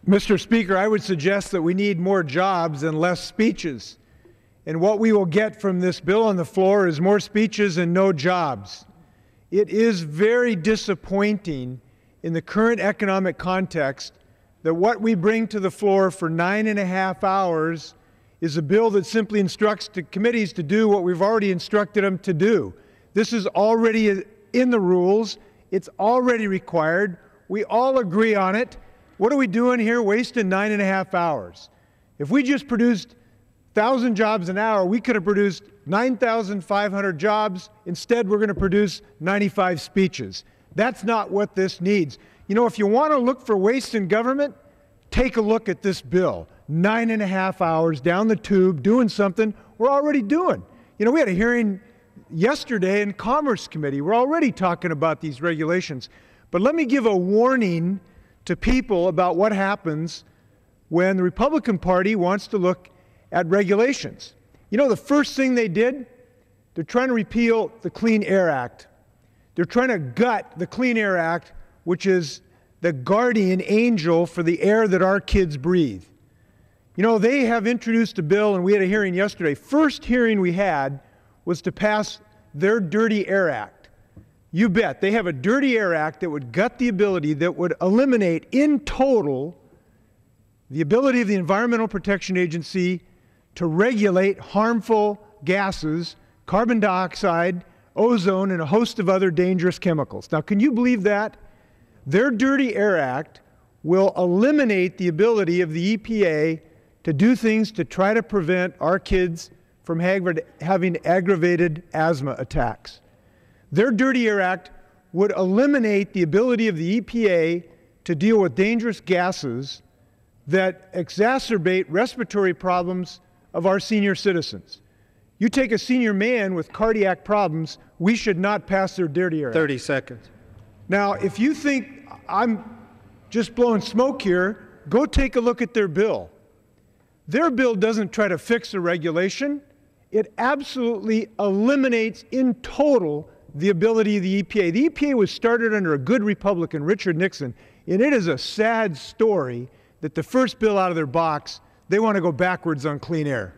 Mr. Speaker, I would suggest that we need more jobs and less speeches. And what we will get from this bill on the floor is more speeches and no jobs. It is very disappointing in the current economic context that what we bring to the floor for 9.5 hours is a bill that simply instructs the committees to do what we've already instructed them to do. This is already in the rules. It's already required. We all agree on it. What are we doing here wasting 9.5 hours? If we just produced 1,000 jobs an hour, we could have produced 9,500 jobs. Instead, we're going to produce 95 speeches. That's not what this needs. You know, if you want to look for waste in government, take a look at this bill. 9.5 hours down the tube doing something we're already doing. You know, we had a hearing yesterday in Commerce Committee. We're already talking about these regulations. But let me give a warning to people about what happens when the Republican Party wants to look at regulations. You know, the first thing they did, they're trying to repeal the Clean Air Act. They're trying to gut the Clean Air Act, which is the guardian angel for the air that our kids breathe. You know, they have introduced a bill, and we had a hearing yesterday. First hearing we had was to pass their Dirty Air Act. You bet. They have a Dirty Air Act that would gut the ability, that would eliminate in total the ability of the Environmental Protection Agency to regulate harmful gases, carbon dioxide, ozone, and a host of other dangerous chemicals. Now, can you believe that? Their Dirty Air Act will eliminate the ability of the EPA to do things to try to prevent our kids from having aggravated asthma attacks. Their Dirty Air Act would eliminate the ability of the EPA to deal with dangerous gases that exacerbate respiratory problems of our senior citizens. You take a senior man with cardiac problems, we should not pass their Dirty Air Act. 30 seconds. Now, if you think I'm just blowing smoke here, go take a look at their bill. Their bill doesn't try to fix a regulation. It absolutely eliminates in total the ability of the EPA. The EPA was started under a good Republican, Richard Nixon, and it is a sad story that the first bill out of their box, they want to go backwards on clean air.